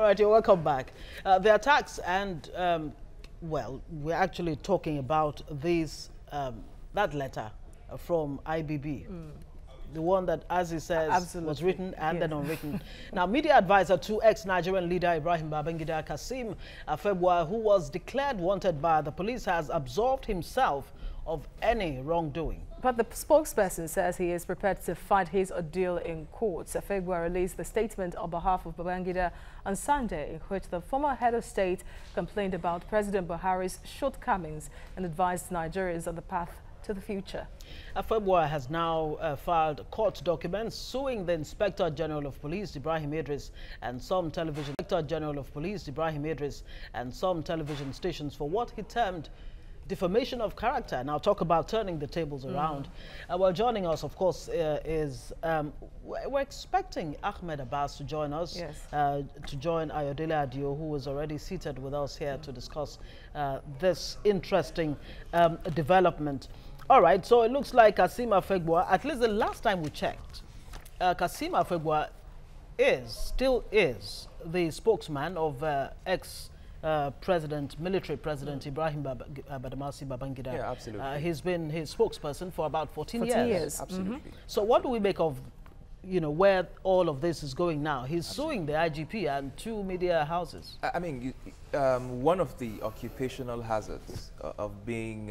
All right, you're welcome back. The attacks and, well, we're actually talking about these, that letter from IBB. The one that, as he says, was written and then unwritten. Now, media advisor to ex-Nigerian leader Ibrahim Babangida Kassim Afebwa, who was declared wanted by the police, has absolved himself of any wrongdoing. But the spokesperson says he is prepared to fight his ordeal in court. Afebwa released the statement on behalf of Babangida on Sunday, in which the former head of state complained about President Buhari's shortcomings and advised Nigerians on the path to the future. Afebwa has now filed court documents suing the Inspector General of Police, Ibrahim Idris, and some television stations for what he termed defamation of character. And I'll talk about turning the tables around. Well, joining us, of course, is we're expecting Ahmed Abbas to join us, to join Ayodele Adio, who is already seated with us here to discuss this interesting development. All right, so it looks like Kassim Afebwa, at least the last time we checked, Kassim Afebwa still is the spokesman of military president Ibrahim Badamasi Babangida. Yeah, absolutely. He's been his spokesperson for about 14 years. Absolutely. So what do we make of, where all of this is going now? He's suing the IGP and 2 media houses. I mean, one of the occupational hazards of being,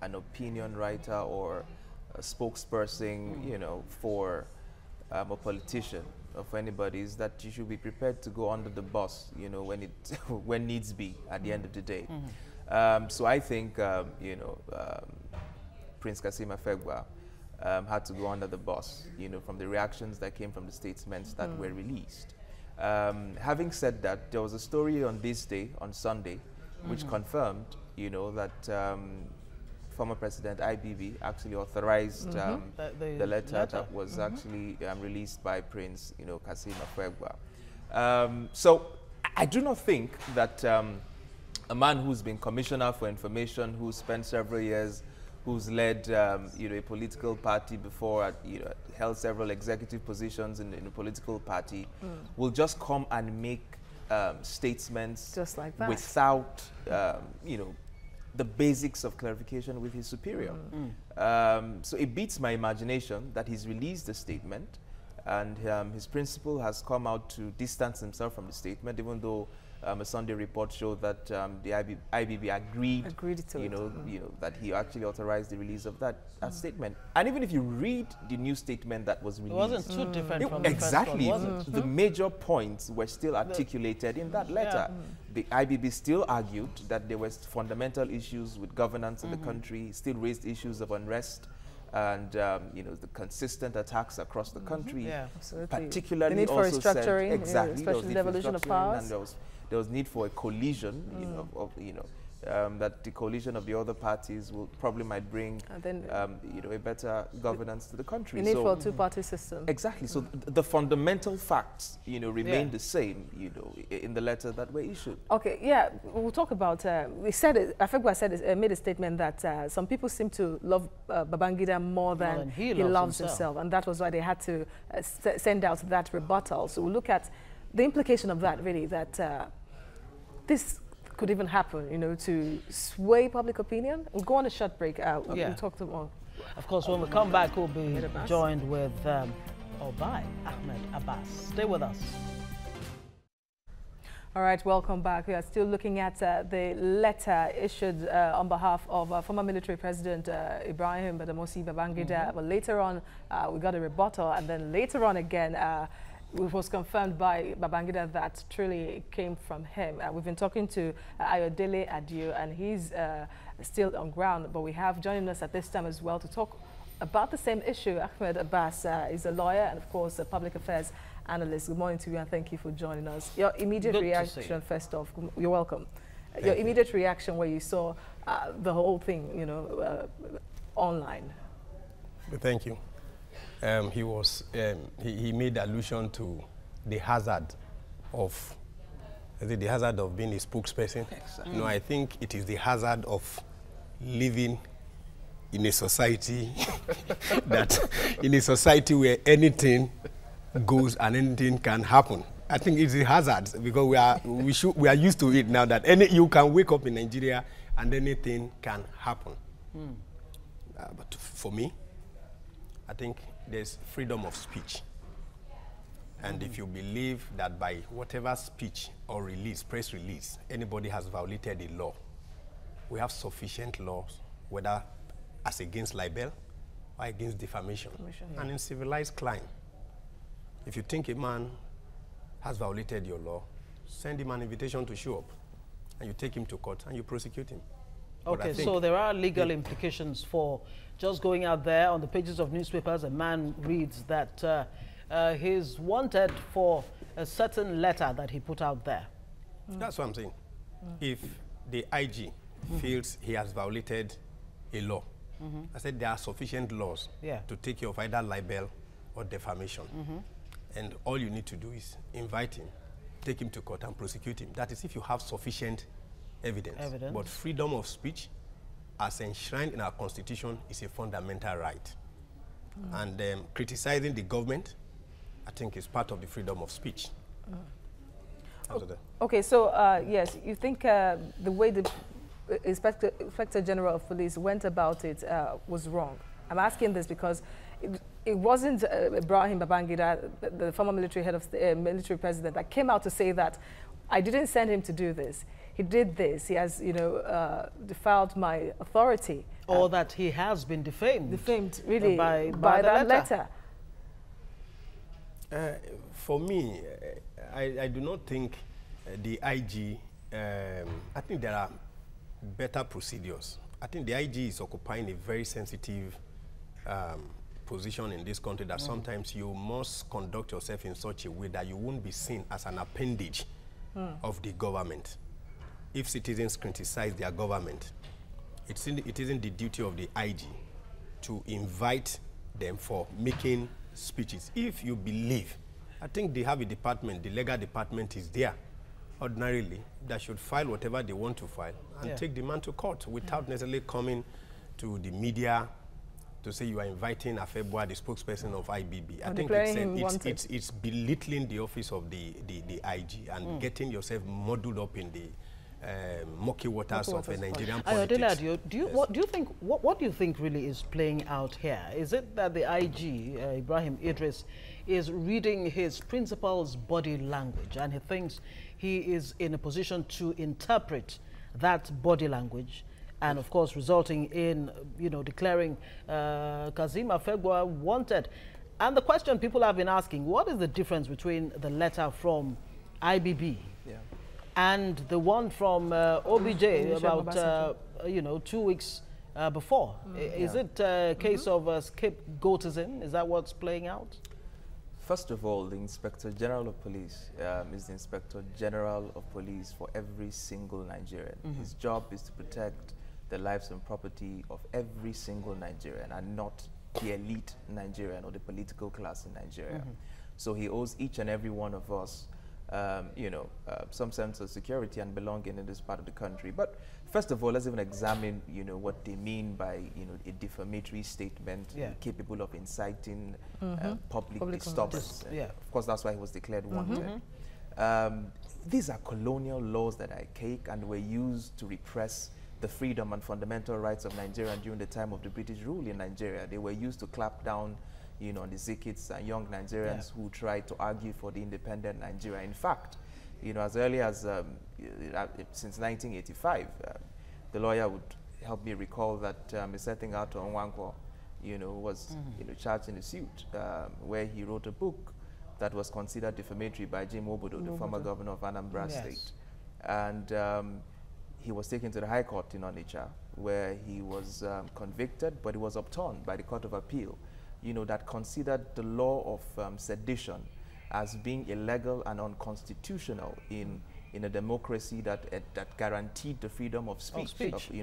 an opinion writer or a spokesperson, for a politician or for anybody is that you should be prepared to go under the bus, when needs be at the end of the day. So I think, Prince Kassim Afebwa had to go under the bus, from the reactions that came from the statements that were released. Having said that, there was a story on this day, on Sunday, which confirmed, that former President IBB actually authorized the letter that was actually released by Prince, Kassim Afebwa. So I do not think that a man who's been Commissioner for Information, who spent several years, who's led a political party before, held several executive positions in a political party, will just come and make statements just like that without, the basics of clarification with his superior. So it beats my imagination that he's released a statement and his principal has come out to distance himself from the statement, even though a Sunday report showed that the IBB agreed to that he actually authorized the release of that statement. And even if you read the new statement that was released, it wasn't too different from the exactly. first one, was it? The major points were still articulated in that letter. The IBB still argued that there were fundamental issues with governance in the country, still raised issues of unrest and the consistent attacks across the country. Particularly the need for restructuring, especially devolution of powers. And there was need for a coalition, that the coalition of the other parties might bring, a better governance to the country. The need for a two-party system. Exactly. So the fundamental facts, remain the same, in the letter that were issued. Okay. Yeah, we'll talk about. We said it. Afebwa said made a statement that some people seem to love Babangida more than he loves himself, and that was why they had to send out that rebuttal. So we'll look at the implication of that, really, that this could even happen, to sway public opinion. We'll go on a short break. We'll talk to more. Of course, when we come back, we'll be joined with Ahmed Abbas. Stay with us. All right, welcome back. We are still looking at the letter issued on behalf of former military president Ibrahim Badamasi Babangida. But later on, we got a rebuttal, and then later on again, it was confirmed by Babangida that truly came from him. We've been talking to Ayodele Adio, and he's still on ground. But we have joining us at this time as well to talk about the same issue. Ahmed Abbas is a lawyer and, of course, a public affairs analyst. Good morning to you, and thank you for joining us. Your immediate reaction, first off, you're welcome. Your immediate reaction where you saw the whole thing, online. Thank you. He made allusion to the hazard of being a spokesperson. Exactly. I think it is the hazard of living in a society in a society where anything goes and anything can happen. I think it's a hazard because we are used to it now that you can wake up in Nigeria and anything can happen. But for me, I think there's freedom of speech. And if you believe that by whatever speech or release, press release, anybody has violated a law, we have sufficient laws, whether as against libel or against defamation. And in civilized clime, if you think a man has violated your law, send him an invitation to show up, and you take him to court and you prosecute him. Okay, so there are legal implications for just going out there on the pages of newspapers. A man reads that he's wanted for a certain letter that he put out there. That's what I'm saying. If the IG feels he has violated a law, I said there are sufficient laws to take care of either libel or defamation. And all you need to do is invite him, take him to court and prosecute him. That is if you have sufficient evidence. But freedom of speech, as enshrined in our constitution, is a fundamental right. And criticizing the government, I think, is part of the freedom of speech. Okay, so yes, you think the way the Inspector General of Police went about it was wrong? I'm asking this because it wasn't Ibrahim Babangida, the former military head of military president, that came out to say that I didn't send him to do this. He did this. He has, defiled my authority. Or that he has been defamed. Defamed, really, by that letter. For me, I do not think the IG, I think there are better procedures. I think the IG is occupying a very sensitive position in this country that sometimes you must conduct yourself in such a way that you won't be seen as an appendage of the government. If citizens criticize their government, it isn't the duty of the IG to invite them for making speeches. If you believe, I think they have a department, the legal department is there. Ordinarily, they should file whatever they want to file and take the man to court without necessarily coming to the media to say you are inviting Afebua, the spokesperson of IBB. I think it's belittling the office of the IG and getting yourself muddled up in the murky waters of Nigerian politics. What do you think really is playing out here? Is it that the IG, Ibrahim Idris, is reading his principal's body language and he thinks he is in a position to interpret that body language, and of course resulting in, declaring Kazeem Afegwa wanted? And the question people have been asking, what is the difference between the letter from IBB and the one from OBJ about 2 weeks before? Is it a case of scapegoatism? Is that what's playing out? First of all, the Inspector General of Police is the Inspector General of Police for every single Nigerian. His job is to protect the lives and property of every single Nigerian and not the elite Nigerian or the political class in Nigeria. So he owes each and every one of us some sense of security and belonging in this part of the country. But first of all, let's even examine, what they mean by, a defamatory statement capable of inciting public disturbance. Of course, that's why he was declared wanted. These are colonial laws that are archaic and were used to repress the freedom and fundamental rights of Nigerians during the time of the British rule in Nigeria. They were used to clamp down on the Zikids and young Nigerians who tried to argue for the independent Nigeria. In fact, as early as since 1985, the lawyer would help me recall that setting out on Nwankwo, was charged in a suit where he wrote a book that was considered defamatory by Jim Obodo, the former governor of Anambra State. And he was taken to the High Court in Onitsha, where he was convicted, but he was upturned by the Court of Appeal, that considered the law of sedition as being illegal and unconstitutional in a democracy that guaranteed the freedom of speech,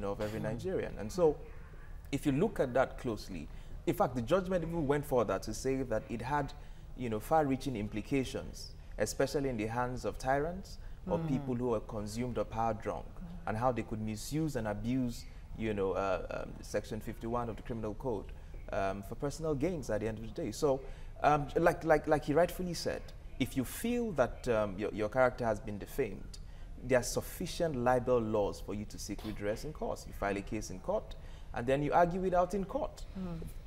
of every Nigerian. And so, if you look at that closely, in fact, the judgment even went further to say that it had, far-reaching implications, especially in the hands of tyrants or people who are consumed or power-drunk, and how they could misuse and abuse, Section 51 of the Criminal Code for personal gains at the end of the day. So, like he rightfully said, if you feel that your character has been defamed, there are sufficient libel laws for you to seek redress in court. You file a case in court, and then you argue it out in court.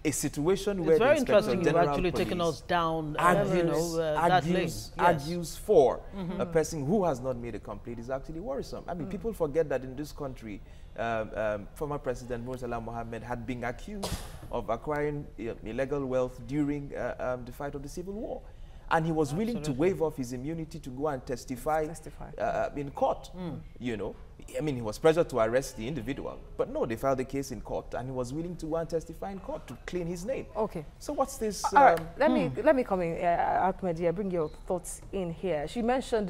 A situation where it's very the Inspector interesting you've General actually Police taken us down, argues, that lane. Yes. argues for a person who has not made a complaint is actually worrisome. I mean, people forget that in this country, former President Murtala Mohammed had been accused of acquiring illegal wealth during the fight of the Civil War. And he was willing to waive off his immunity to go and testify. In court, you know. I mean, he was pressured to arrest the individual. But no, they filed the case in court, and he was willing to go and testify in court to clean his name. Okay. So what's this? All right, let me come in, Ahmed, bring your thoughts in here. She mentioned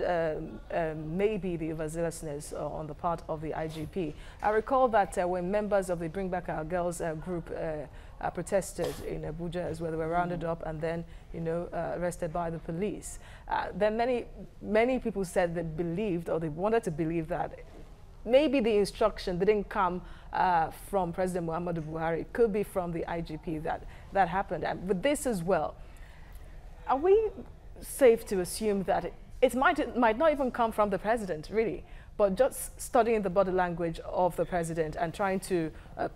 maybe the overzealousness on the part of the IGP. I recall that when members of the Bring Back Our Girls group protested in Abuja as well, they were rounded up and then, you know, arrested by the police. Then many people said they believed, or they wanted to believe, that maybe the instruction didn't come from President Muhammadu Buhari. It could be from the IGP that happened. And with this as well, are we safe to assume that it might not even come from the president, really, but just studying the body language of the president and trying to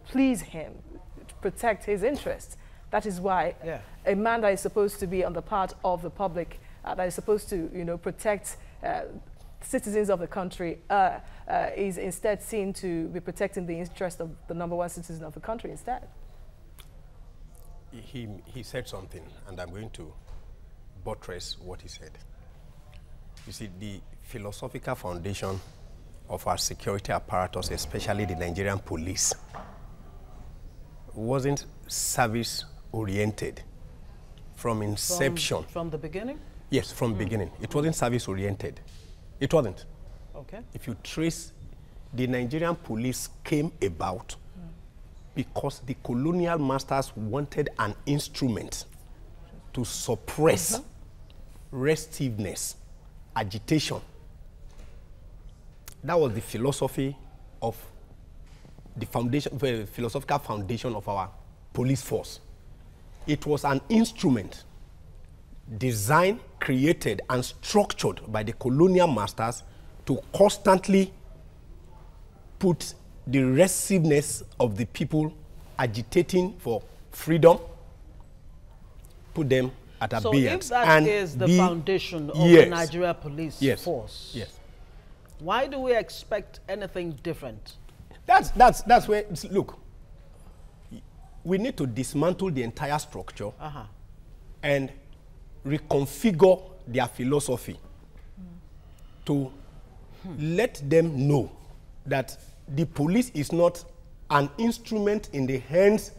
please him, to protect his interests? That is why a man that is supposed to be on the part of the public, that is supposed to, you know, protect citizens of the country, is instead seen to be protecting the interest of the #1 citizen of the country instead. He said something, and I'm going to buttress what he said. You see, the philosophical foundation of our security apparatus, especially the Nigerian police, wasn't service-oriented from inception. From the beginning? Yes, from the beginning. It wasn't service-oriented. It wasn't. Okay. If you trace, the Nigerian police came about because the colonial masters wanted an instrument to suppress restiveness, agitation. That was the philosophy of the foundation, the philosophical foundation of our police force. It was an instrument designed, created, and structured by the colonial masters to constantly put the restiveness of the people agitating for freedom, put them at abeyance. So if that is the foundation of the Nigeria police force, why do we expect anything different? That's where, look, we need to dismantle the entire structure and reconfigure their philosophy to let them know that the police is not an instrument in the hands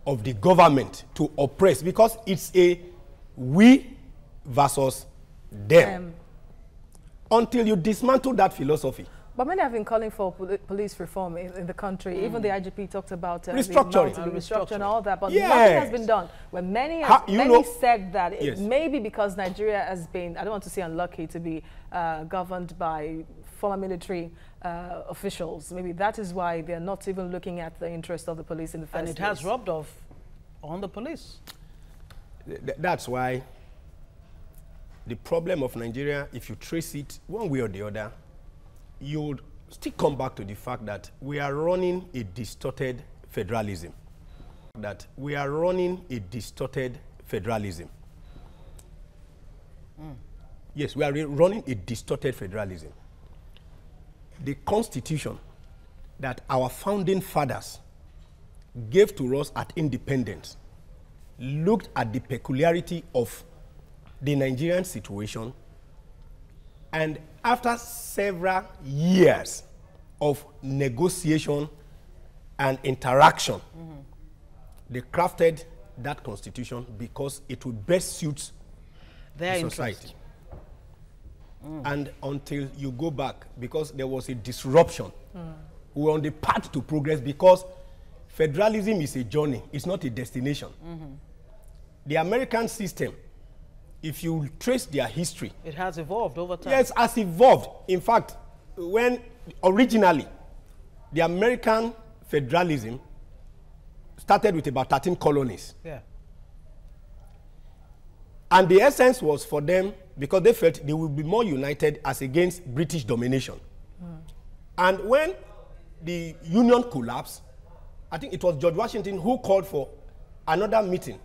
of the government to oppress, because it's a we versus them. Until you dismantle that philosophy. But many have been calling for police reform in the country. Even the IGP talked about restructuring and all that, but nothing has been done. When many said that it may be because Nigeria has been, I don't want to say unlucky, to be governed by former military officials. Maybe that is why they're not even looking at the interest of the police in the first place. And it has rubbed off on the police. That's why the problem of Nigeria, if you trace it one way or the other, you would still come back to the fact that we are running a distorted federalism. Yes, we are running a distorted federalism. The constitution that our founding fathers gave to us at independence looked at the peculiarity of the Nigerian situation, and after several years of negotiation and interaction, they crafted that constitution because it would best suit their society. And until you go back, because there was a disruption, we were on the path to progress, because federalism is a journey, it's not a destination. The American system, if you trace their history, it has evolved over time. Yes, it has evolved. In fact, when originally the American federalism started with about 13 colonies. And the essence was for them because they felt they would be more united as against British domination. And when the Union collapsed, I think it was George Washington who called for another meeting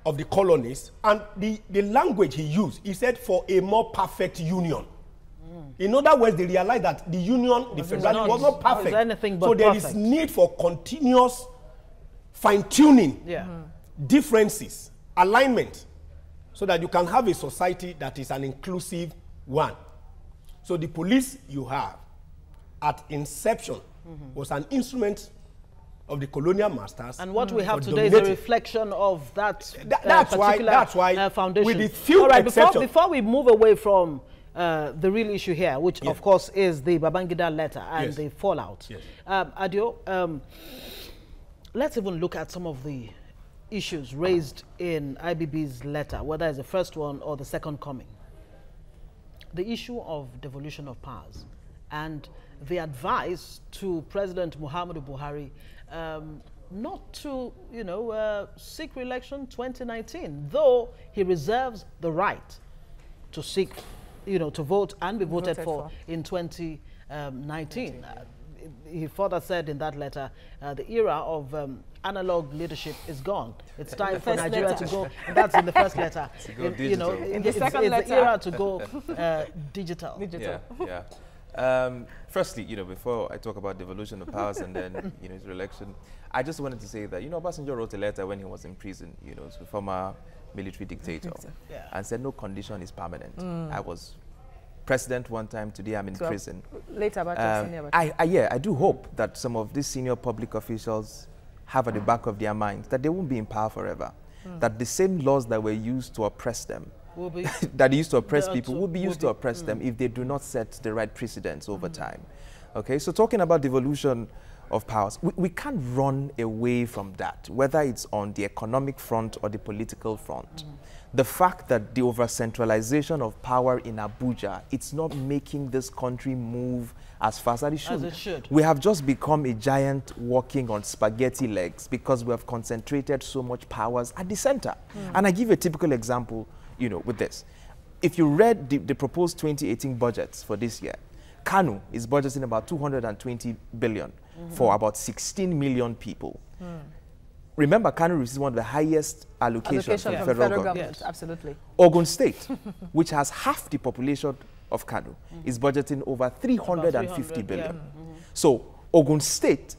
of the colonies, and the language he used, he said, for a more perfect union. In other words, they realized that the union, the federalism was not perfect. Anything but so there perfect. is need for continuous fine-tuning, differences, alignment, so that you can have a society that is an inclusive one. So the police you have at inception was an instrument of the colonial masters. And what we have today is a reflection of that that's why foundation. With the few All right, exceptions, before we move away from the real issue here, which of course is the Babangida letter and the fallout. Adio, let's even look at some of the issues raised in IBB's letter, whether it's the first one or the second coming. The issue of devolution of powers and the advice to President Muhammadu Buhari not to, seek re-election 2019, though he reserves the right to seek, to vote and be voted for in 2019. He further said in that letter, the era of analog leadership is gone. It's time for Nigeria to go. And that's in the first letter. In the second letter, it's the era to go digital. Firstly, before I talk about devolution of powers and then, his re-election, I just wanted to say that, Obasanjo wrote a letter when he was in prison, to the former military dictator, and said no condition is permanent. I was president one time, today I'm in prison. Later about your senior. I do hope that some of these senior public officials have at the back of their minds that they won't be in power forever, that the same laws that were used to oppress them, that used to oppress people, will be used to oppress them if they do not set the right precedents over time. Okay, so talking about devolution of powers, we can't run away from that, whether it's on the economic front or the political front. The fact that the over-centralization of power in Abuja, it's not making this country move as fast as it should. We have just become a giant walking on spaghetti legs because we have concentrated so much powers at the center. And I give you a typical example, with this. If you read the proposed 2018 budgets for this year, Kanu is budgeting about 220 billion for about 16 million people. Remember, Kanu receives one of the highest allocations from the federal government. Absolutely. Ogun State, which has half the population of Kanu, is budgeting over 350 billion. So Ogun State,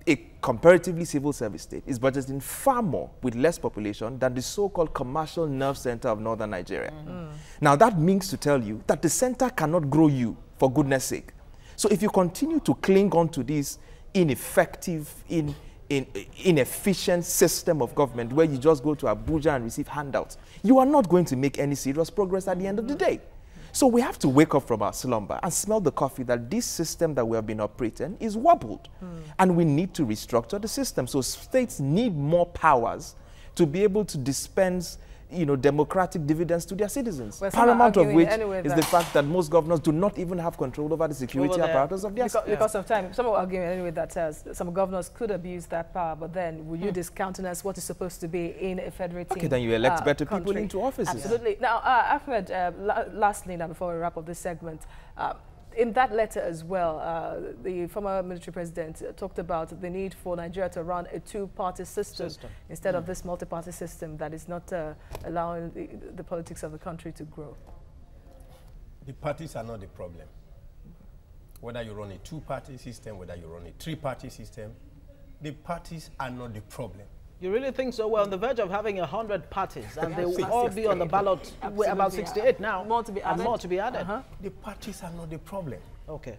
a comparatively civil service state, is budgeting far more with less population than the so-called commercial nerve center of northern Nigeria. Now that means to tell you that the center cannot grow you, for goodness sake. So if you continue to cling on to this ineffective, inefficient system of government where you just go to Abuja and receive handouts, you are not going to make any serious progress at the end of the day. So we have to wake up from our slumber and smell the coffee that this system that we have been operating is wobbled. And we need to restructure the system. So states need more powers to be able to dispense democratic dividends to their citizens. Well, paramount of which is the fact that most governors do not even have control over the security apparatus of their state. Because of time. Some are arguing anyway that some governors could abuse that power, but then will you discountenance what is supposed to be in a federating Okay, then you elect better country. people into offices. Absolutely. Now, Ahmed, lastly, now before we wrap up this segment, in that letter as well, the former military president talked about the need for Nigeria to run a two-party system instead of this multi-party system that is not allowing the politics of the country to grow. The parties are not the problem. Whether you run a two-party system, whether you run a three-party system, the parties are not the problem. You really think so? We're on the verge of having 100 parties, and they will all be on the ballot. We're about 68 now. More to be added. And more to be added. The parties are not the problem. Okay.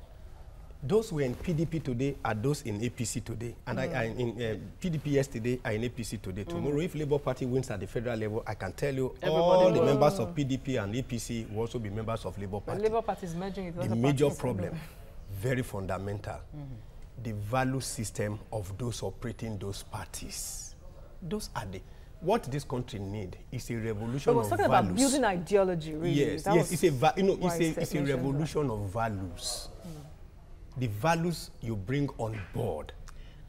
Those who are in PDP today are those in APC today. And I in PDP yesterday are in APC today. Tomorrow, if Labour Party wins at the federal level, I can tell you all the members of PDP and APC will also be members of Labour Party. The Labour Party is merging with the major problem, very fundamental, the value system of those operating those parties. Those are the what this country need is a revolution of values. Talking about building ideology, really. Yes, it's a revolution of values. The values you bring on board.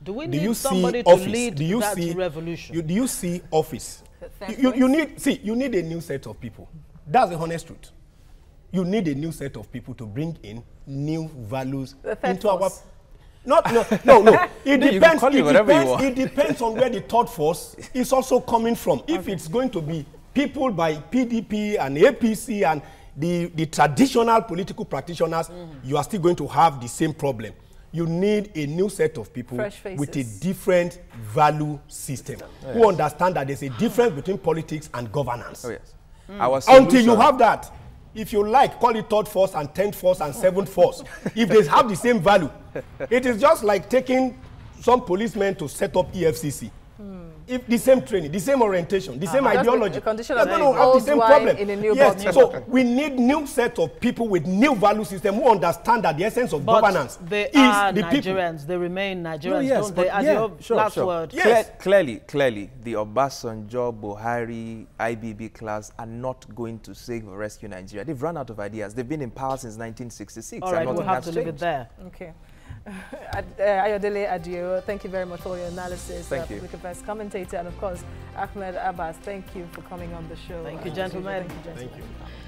Do we need somebody to lead that revolution? Do you see office? You need a new set of people. That's the honest truth. You need a new set of people to bring in new values into our... No. It depends. It depends on where the third force is also coming from. If it's going to be people by PDP and APC and the traditional political practitioners, you are still going to have the same problem. You need a new set of people with a different value system who understand that there's a difference between politics and governance. Oh, yes. Until you have that, if you like, call it third force and 10th force and 7th force. If they have the same value, it is just like taking some policemen to set up EFCC. If the same training, the same orientation, the same ideology, the condition they're going to have the same problem. In a new so we need new set of people with new value system who understand that the essence of governance they is are the Nigerians. people. They remain Nigerians, don't they? As your last word. Yes. Clearly, the Obasanjo, Buhari, IBB class are not going to save or rescue Nigeria. They've run out of ideas. They've been in power since 1966. All right, we'll have to leave it there. Okay. Ayodele Adio, thank you very much for your analysis. Thank you. Public affairs commentator, and of course, Ahmed Abbas, thank you for coming on the show. Thank you, gentlemen. Thank you, gentlemen. Thank you.